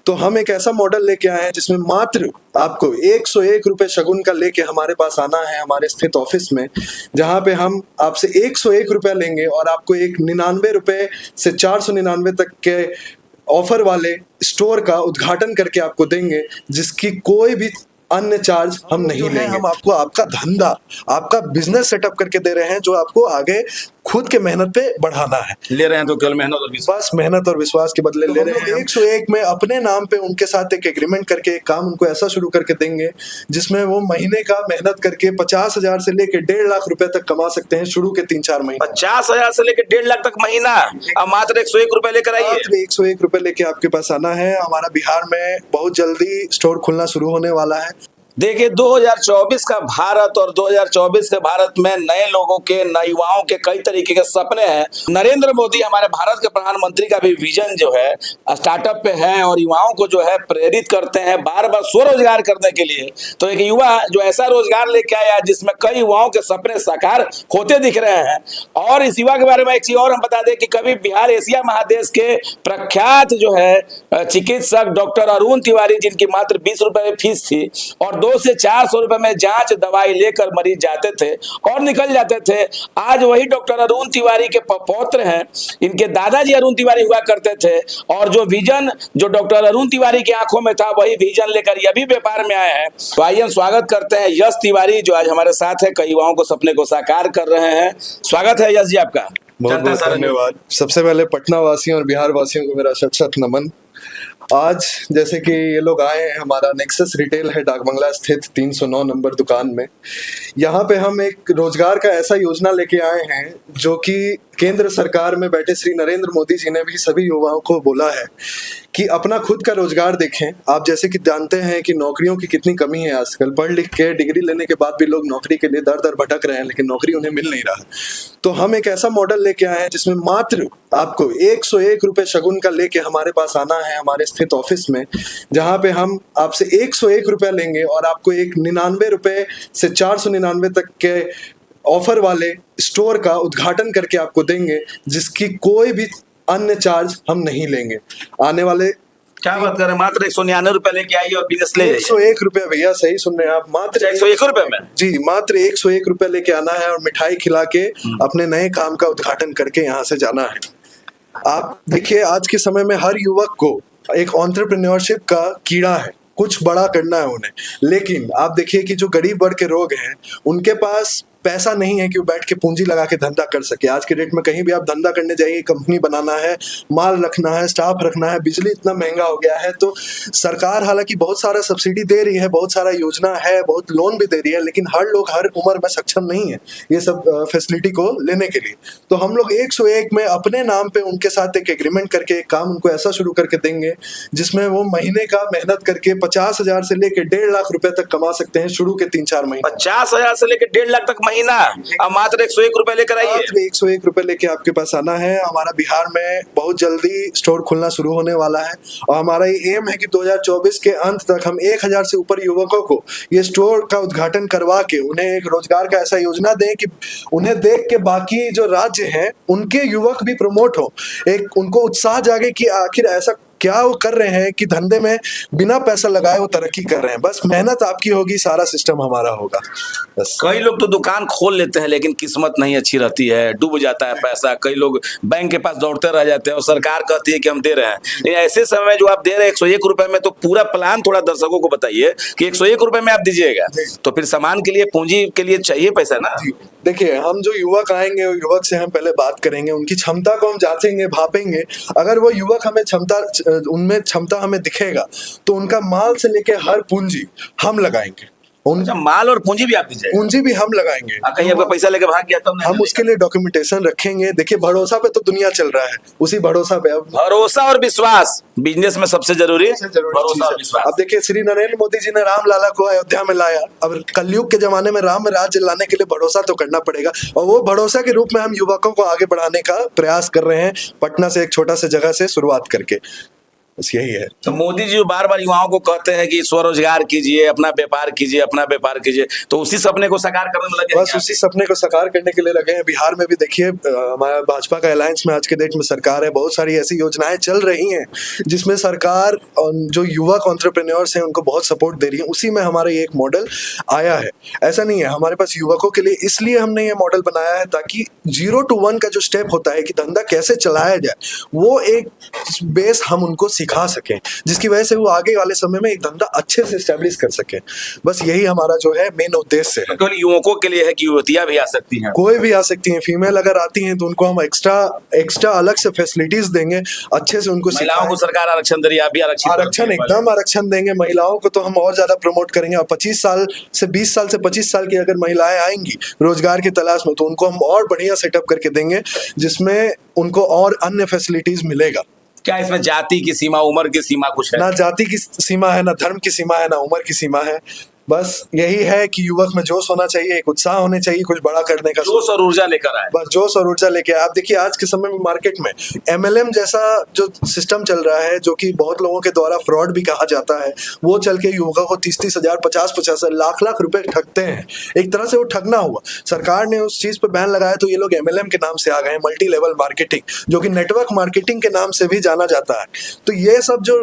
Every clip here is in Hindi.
तो हम एक ऐसा मॉडल लेके आए हैं जिसमें मात्र आपको 101 रुपए शगुन का लेके हमारे पास आना है हमारे स्थित ऑफिस में, जहां पे हम आपसे 101 रुपया लेंगे और आपको एक 99 रुपए से 499 तक के ऑफर वाले स्टोर का उद्घाटन करके आपको देंगे, जिसकी कोई भी अन्य चार्ज हम नहीं लेंगे। हम आपको आपका धंधा, आपका बिजनेस सेटअप करके दे रहे हैं जो आपको आगे खुद के मेहनत पे बढ़ाना है। ले रहे हैं तो केवल मेहनत और विश्वास, बस मेहनत और विश्वास के बदले ले रहे हैं। 101 में अपने नाम पे उनके साथ एक एग्रीमेंट करके एक काम उनको ऐसा शुरू करके देंगे जिसमें वो महीने का मेहनत करके 50,000 से लेके 1.5 लाख रुपए तक कमा सकते हैं शुरू के 3-4 महीने। 50,000 से लेके 1.5 लाख तक महीना, अब मात्र 101 रुपए लेकर आइए। मात्र 101 रुपए लेके आपके पास आना है। हमारा बिहार में बहुत जल्दी स्टोर खुलना शुरू होने वाला है। देखिए 2024 का भारत और 2024 के भारत में नए लोगों के, नए युवाओं के कई तरीके के सपने हैं। नरेंद्र मोदी हमारे भारत के प्रधानमंत्री का भी विजन जो है स्टार्टअप पे है और युवाओं को जो है प्रेरित करते हैं बार बार स्वरोजगार करने के लिए। तो एक युवा जो ऐसा रोजगार लेके आया जिसमें कई युवाओं के सपने साकार होते दिख रहे हैं। और इस युवा के बारे में एक चीज और हम बता दें कि कभी बिहार एशिया महादेश के प्रख्यात जो है चिकित्सक डॉक्टर अरुण तिवारी, जिनकी मात्र 20 रुपए फीस थी और 200 से 400 रुपए में जांच दवाई लेकर मरीज जाते थे और निकल जाते थे, आज वही डॉक्टर अरुण तिवारी के पौत्र हैं। इनके दादाजी अरुण तिवारी हुआ करते थे और जो विजन जो डॉक्टर अरुण तिवारी की आंखों में था वही विजन लेकर ये भी व्यापार में आए हैं। तो आइए हम स्वागत करते हैं यश तिवारी जो आज हमारे साथ है, कई युवाओं को सपने को साकार कर रहे हैं। स्वागत है यश जी आपका। बहुत बहुत धन्यवाद। सबसे पहले पटना वासियों और बिहार वासियों को मेरा शत शत नमन। आज जैसे कि ये लोग आए हैं, हमारा नेक्सस रिटेल है डाकबंगला स्थित 309 नंबर दुकान में। यहाँ पे हम एक रोजगार का ऐसा योजना लेके आए हैं जो कि केंद्र सरकार में बैठे श्री नरेंद्र मोदी जी ने भी सभी युवाओं को बोला है कि अपना खुद का रोजगार देखें। आप जैसे कि जानते हैं कि नौकरियों की कितनी कमी है आजकल। पढ़ लिख के डिग्री लेने के बाद भी लोग नौकरी के लिए दर दर भटक रहे हैं, लेकिन नौकरी उन्हें मिल नहीं रहा। तो हम एक ऐसा मॉडल लेके आए हैं जिसमें मात्र आपको 101 रुपए शगुन का लेके हमारे पास आना है हमारे स्थित ऑफिस में, जहां पे हम आपसे 101 रुपया लेंगे और आपको एक 99 रुपए से 499 तक के ऑफर वाले स्टोर का उद्घाटन करके आपको देंगे, जिसकी कोई भी अन्य चार्ज हम नहीं लेंगे। आने वाले क्या बात कर रहे हैं, मात्र 199 रुपए लेके आइए और बिजनेस ले जाइए। 101 रुपया भैया, सही सुन रहे हैं आप, मात्र 101 रुपए में जी, मात्र 101 रुपया लेके आना है और मिठाई खिला के अपने नए काम का उद्घाटन करके यहाँ से जाना है। आप देखिए आज के समय में हर युवक को एक एंटरप्रेन्योरशिप का कीड़ा है, कुछ बड़ा करना है उन्हें। लेकिन आप देखिए कि जो गरीब वर्ग के लोग हैं उनके पास पैसा नहीं है कि वो बैठ के पूंजी लगा के धंधा कर सके। आज के डेट में कहीं भी आप धंधा करने जाइए, कंपनी बनाना है, माल रखना है, स्टाफ रखना है, बिजली इतना महंगा हो गया है। तो सरकार हालांकि बहुत सारा सब्सिडी दे रही है, बहुत सारा योजना है, बहुत लोन भी दे रही है, लेकिन हर लोग हर उम्र में सक्षम नहीं है ये सब फैसिलिटी को लेने के लिए। तो हम लोग 101 में अपने नाम पे उनके साथ एक एग्रीमेंट करके एक काम उनको ऐसा शुरू करके देंगे जिसमें वो महीने का मेहनत करके 50,000 से लेके 1.5 लाख रुपए तक कमा सकते हैं शुरू के 3-4 महीने। 50,000 से लेके 1.5 लाख तक महीना, अब मात्र 101 रुपए लेकर आइए। मात्र 101 रुपए लेके आपके पास आना है। हमारा बिहार में बहुत जल्दी स्टोर खुलना शुरू होने वाला है और हमारा ये एम है कि 2024 के अंत तक हम 1000 से ऊपर युवकों को ये स्टोर का उद्घाटन करवा के उन्हें एक रोजगार का ऐसा योजना दें कि उन्हें देख के बाकी जो राज्य हैं उनके युवक भी प्रमोट हो, एक उनको उत्साह जागे कि आखिर ऐसा क्या वो कर रहे हैं कि धंधे में बिना पैसा लगाए वो तरक्की कर रहे हैं। बस मेहनत आपकी होगी, सारा सिस्टम हमारा होगा। बस कई लोग तो दुकान खोल लेते हैं लेकिन किस्मत नहीं अच्छी रहती है, डूब जाता है पैसा, कई लोग बैंक के पास दौड़ते रह जाते हैं और सरकार कहती है कि हम दे रहे हैं। लेकिन ऐसे समय में जो आप दे रहे हैं 101 रुपए में, तो पूरा प्लान थोड़ा दर्शकों को बताइए कि 101 रुपए में आप दीजिएगा तो फिर सामान के लिए, पूंजी के लिए चाहिए पैसा ना। देखिए हम जो युवक आएंगे युवक से हम पहले बात करेंगे, उनकी क्षमता को हम जांचेंगे, भापेंगे। अगर वो युवक हमें उनमें क्षमता हमें दिखेगा तो उनका माल से लेके हर पूंजी हम लगाएंगे। अच्छा, माल और पूंजी भी आप दीजिएगा? पूंजी भी हम लगाएंगे। कहीं आपका पैसा लेके भाग गया तो हम उसके लिए डॉक्यूमेंटेशन रखेंगे। देखिए भरोसा पे तो दुनिया चल रहा है, उसी भरोसा पे अब भरोसा और विश्वास बिजनेस में सबसे जरूरी है, भरोसा और विश्वास। अब देखिए श्री नरेंद्र मोदी जी ने राम लाला को अयोध्या में लाया, अब कलयुग के जमाने में राम राज्य लाने के लिए भरोसा तो करना पड़ेगा और वो भरोसा के रूप में हम युवकों को आगे बढ़ाने का प्रयास कर रहे हैं, पटना से एक छोटा सा जगह से शुरुआत करके। बस यही है। तो मोदी जी बार बार युवाओं को कहते हैं कि स्वरोजगार कीजिए, अपना व्यापार कीजिए, अपना व्यापार कीजिए, तो उसी सपने को साकार करने में लगे हैं बस क्या? उसी सपने को साकार करने के लिए लगे हैं। बिहार में भी देखिए हमारा भाजपा का अलायंस में आज के डेट में सरकार है, बहुत सारी ऐसी योजनाएं चल रही हैं जिसमें सरकार जो युवक एंटरप्रेन्योर्स हैं उनको बहुत सपोर्ट दे रही है। उसी में हमारा ये एक मॉडल आया है। ऐसा नहीं है, हमारे पास युवकों के लिए इसलिए हमने ये मॉडल बनाया है ताकि 0 to 1 का जो स्टेप होता है कि धंधा कैसे चलाया जाए, वो एक बेस हम उनको सिखा सकें, जिसकी वजह से वो आगे वाले समय में एक धंधा अच्छे से स्टैब्लिश कर सके। बस यही हमारा जो है मेन उद्देश्य है। केवल युवकों के लिए है कि युवतियां भी आ सकती हैं? कोई भी आ सकती हैं, फीमेल अगर आती हैं तो उनको हम एक्स्ट्रा अलग से फैसिलिटीज देंगे, अच्छे से उनको महिलाओं को सरकार आरक्षण दे रही है, आप भी आरक्षण एकदम आरक्षण देंगे। महिलाओं को तो हम और ज्यादा प्रमोट करेंगे। और 20 साल से 25 साल की अगर महिलाएं आएंगी रोजगार की तलाश में तो उनको हम और बढ़िया सेटअप करके देंगे, जिसमें उनको और अन्य फैसिलिटीज मिलेगा। क्या इसमें जाति की सीमा, उम्र की सीमा कुछ है? ना जाति की सीमा है, ना धर्म की सीमा है, ना उम्र की सीमा है। बस यही है कि युवक में जोश होना चाहिए, एक उत्साह होने चाहिए कुछ बड़ा करने का, जोश और ऊर्जा लेकर आए। बस जोश और ऊर्जा लेके आप देखिए आज के समय में मार्केट में MLM जैसा जो सिस्टम चल रहा है, जो कि बहुत लोगों के द्वारा फ्रॉड भी कहा जाता है, वो चल के युवकों को 30-30 हजार 50-50 हजार लाख रुपए ठगते हैं। एक तरह से वो ठगना हुआ। सरकार ने उस चीज पे बैन लगाया तो ये लोग MLM के नाम से आ गए हैं, मल्टी लेवल मार्केटिंग, जो कि नेटवर्क मार्केटिंग के नाम से भी जाना जाता है। तो ये सब जो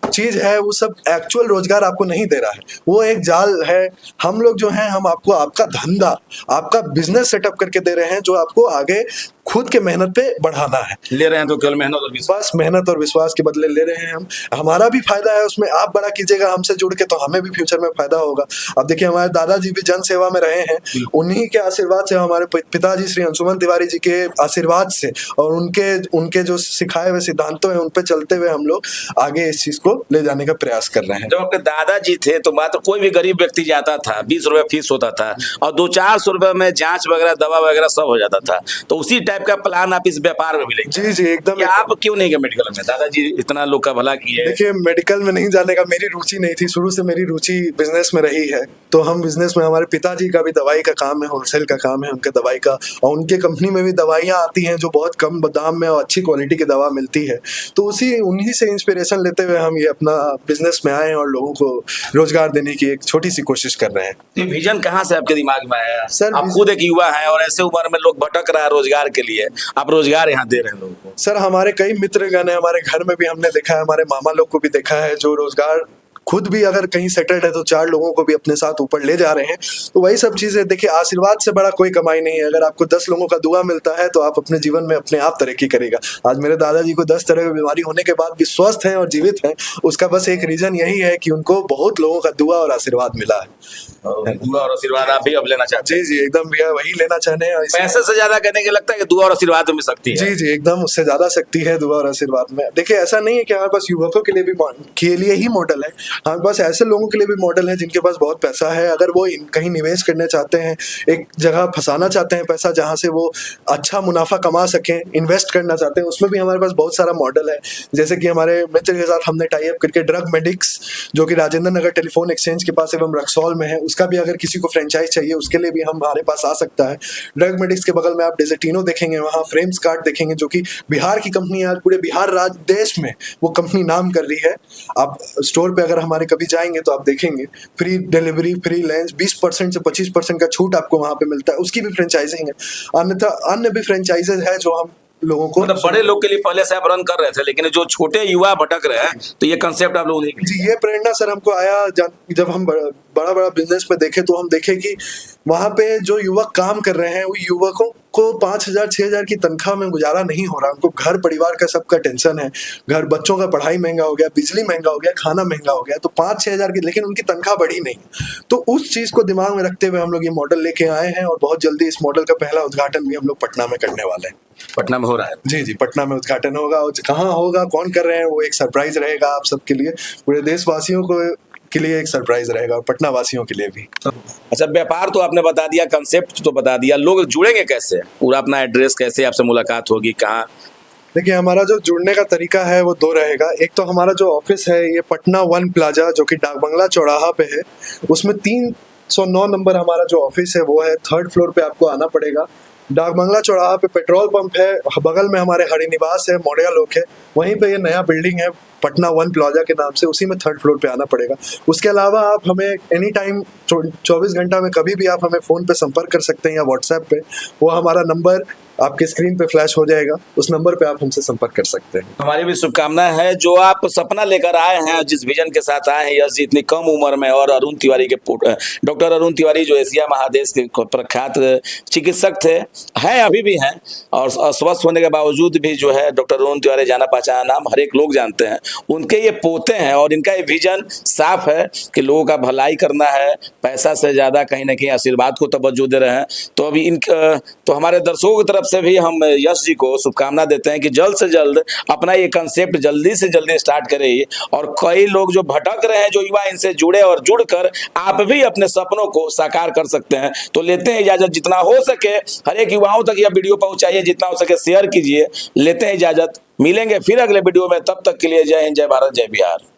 चीज है वो सब एक्चुअल रोजगार आपको नहीं दे रहा है, वो एक जाल है। हम लोग जो हैं हम आपको आपका धंधा, आपका बिजनेस सेटअप करके दे रहे हैं, जो आपको आगे खुद के मेहनत पे बढ़ाना है। ले रहे हैं तो केवल मेहनत और विश्वास। बस मेहनत और विश्वास के बदले ले रहे हैं हम। हमारा भी फायदा है उसमें, आप बड़ा कीजिएगा हमसे जुड़ के तो हमें भी फ्यूचर में फायदा होगा। अब देखिए हमारे दादाजी भी जन सेवा में रहे हैं, उन्हीं के आशीर्वाद से, हमारे पिताजी श्री अंशुमन तिवारी जी के आशीर्वाद से और उनके जो सिखाए हुए सिद्धांतों हैं उन पे चलते हुए हम लोग आगे इस चीज को ले जाने का प्रयास कर रहे हैं। जब आपके दादाजी थे तो मात्र कोई भी गरीब व्यक्ति जाता था, 20 रुपए फीस होता था और 200-400 रुपए में जांच वगैरह, दवा वगैरह सब हो जाता था। तो उसी टाइप का प्लान आप इस व्यापार में भी लेंगे? जी जी एकदम। क्या आप क्यों नहीं गए मेडिकल में? दादाजी इतना लोग का भला किए। देखिए मेडिकल में नहीं जाने का मेरी रुचि नहीं थी, शुरू से मेरी रुचि बिजनेस में रही है। तो हम बिजनेस में, हमारे पिताजी का भी दवाई का काम है, होलसेल का काम है उनके दवाई का, और उनके कंपनी में भी दवाइयाँ आती हैं जो बहुत कम दाम में और अच्छी क्वालिटी की दवा मिलती है। तो उन्हीं से इंस्पिरेशन लेते हुए हम ये अपना बिजनेस में आए और लोगों को रोजगार देने की एक छोटी सी कोशिश कर रहे हैं। ये विजन कहाँ से आपके दिमाग में आया? सर, आप खुद एक युवा हैं और ऐसे उम्र में लोग भटक रहा है रोजगार के लिए, आप रोजगार यहाँ दे रहे हैं लोगों को। सर हमारे कई मित्रगण हैं, हमारे घर में भी हमने देखा है, हमारे मामा लोग को भी देखा है, जो रोजगार खुद भी अगर कहीं सेटल्ड है तो 4 लोगों को भी अपने साथ ऊपर ले जा रहे हैं। तो वही सब चीजें देखिए, आशीर्वाद से बड़ा कोई कमाई नहीं है। अगर आपको 10 लोगों का दुआ मिलता है तो आप अपने जीवन में अपने आप तरक्की करेगा। आज मेरे दादाजी को 10 तरह की बीमारी होने के बाद भी स्वस्थ हैं और जीवित हैं, उसका बस एक रीजन यही है कि उनको बहुत लोगों का दुआ और आशीर्वाद मिला है। दुआ और आशीर्वाद आप भी अब लेना चाहते हैं? जी जी एकदम भैया, वही लेना चाहते हैं। पैसे से ज्यादा कहने के लगता है कि दुआ और आशीर्वाद में शक्ति है। जी जी एकदम, उससे ज्यादा शक्ति है दुआ और आशीर्वाद में। देखिए ऐसा नहीं है कि हमारे पास युवकों के लिए ही मॉडल है, हमारे पास ऐसे लोगों के लिए भी मॉडल है जिनके पास बहुत पैसा है। अगर वो कहीं निवेश करना चाहते हैं, एक जगह फंसाना चाहते हैं पैसा जहां से वो अच्छा मुनाफा कमा सकें, इन्वेस्ट करना चाहते हैं, उसमें भी हमारे पास बहुत सारा मॉडल है। जैसे कि हमारे मित्र के साथ हमने टाई अप करके ड्रग मेडिक्स, जो कि राजेंद्र नगर टेलीफोन एक्सचेंज के पास एवं रक्सौल में है, उसका भी अगर किसी को फ्रेंचाइज चाहिए उसके लिए भी हमारे पास आ सकता है। ड्रग मेडिक्स के बगल में आप डेजर्टिनो देखेंगे, वहाँ फ्रेम्स कार्ड देखेंगे, जो कि बिहार की कंपनी है। आज पूरे बिहार राज्य देश में वो कंपनी नाम कर रही है। आप स्टोर पे अगर हमारे कभी जाएंगे तो आप देखेंगे फ्री डिलीवरी, फ्री लंच, 20% से 25% का छूट आपको वहाँ पे मिलता है, उसकी भी फ्रेंचाइजिंग है। अन्यथा अन्य भी फ्रेंचाइजेज है जो हम लोगों को, मतलब बड़े लोग के लिए पहले से आप रन कर रहे थे, लेकिन जो छोटे युवा भटक रहे हैं तो ये कंसेप्ट आप लोगों ने। जी ये प्रेरणा सर हमको आया जब हम बड़ा बिजनेस में देखे, तो हम देखे कि वहाँ पे जो युवक काम कर रहे हैं वो युवकों को 5,000-6,000 की तनख्वाह में गुजारा नहीं हो रहा। उनको घर परिवार का सबका टेंशन है, घर बच्चों का पढ़ाई महंगा हो गया, बिजली महंगा हो गया, खाना महंगा हो गया, तो 5-6 हजार की, लेकिन उनकी तनख्वाह बढ़ी नहीं। तो उस चीज को दिमाग में रखते हुए हम लोग ये मॉडल लेके आए हैं और बहुत जल्दी इस मॉडल का पहला उद्घाटन भी हम लोग पटना में करने वाले हैं। पटना में हो रहा है? जी जी, पटना में उद्घाटन होगा, और कहाँ होगा, कौन कर रहे हैं, वो एक सरप्राइज रहेगा आप सबके लिए, पूरे देशवासियों को के लिए एक सरप्राइज रहेगा, और पटना वासियों के लिए भी। अच्छा, व्यापार तो आपने बता दिया, कंसेप्ट तो बता दिया, लोग जुड़ेंगे कैसे? पूरा अपना एड्रेस कैसे, आपसे मुलाकात होगी, कहाँ? देखिए हमारा जो जुड़ने का तरीका है वो 2 रहेगा। एक तो हमारा जो ऑफिस है ये पटना 1 प्लाजा, जो कि डाक बंगला चौराहा पे है, उसमें 309 नंबर हमारा जो ऑफिस है वो है। 3rd फ्लोर पे आपको आना पड़ेगा। डाक बंगला चौराहा पे पेट्रोल पंप है, बगल में हमारे हरिनिवास है, मौर्या लोक है, वहीं पे ये नया बिल्डिंग है पटना वन प्लाजा के नाम से, उसी में 3rd फ्लोर पे आना पड़ेगा। उसके अलावा आप हमें एनी टाइम 24 घंटा में कभी भी आप हमें फ़ोन पे संपर्क कर सकते हैं या व्हाट्सएप पे। वो हमारा नंबर आपके स्क्रीन पे फ्लैश हो जाएगा, उस नंबर पे आप हमसे संपर्क कर सकते हैं। हमारी भी शुभकामनाएं है। जो आप सपना लेकर आए हैं, जिस विजन के साथ आए हैं यश जी इतनी कम उम्र में, और अरुण तिवारी के डॉक्टर अरुण तिवारी जो एशिया महादेश के प्रख्यात चिकित्सक थे, हैं अभी भी हैं, और अस्वस्थ होने के बावजूद भी जो है डॉक्टर अरुण तिवारी जाना पहचाना नाम हर एक लोग जानते हैं। उनके ये पोते हैं और इनका ये विजन साफ है कि लोगों का भलाई करना है, पैसा से ज्यादा कहीं ना कहीं आशीर्वाद को तवज्जो दे रहे हैं। तो अभी तो हमारे दर्शकों की तरफ से भी हम यश जी को शुभकामना देते हैं कि जल्द से जल्द अपना ये कंसेप्ट जल्दी से जल्दी स्टार्ट करें, और कई लोग जो भटक रहे हैं, जो युवा इनसे जुड़े और जुड़कर आप भी अपने सपनों को साकार कर सकते हैं। तो लेते हैं इजाजत, जितना हो सके हर एक युवाओं तक यह वीडियो पहुंचाइए, जितना हो सके शेयर कीजिए। लेते हैं इजाजत, मिलेंगे फिर अगले वीडियो में, तब तक के लिए जय हिंद, जय भारत, जय बिहार।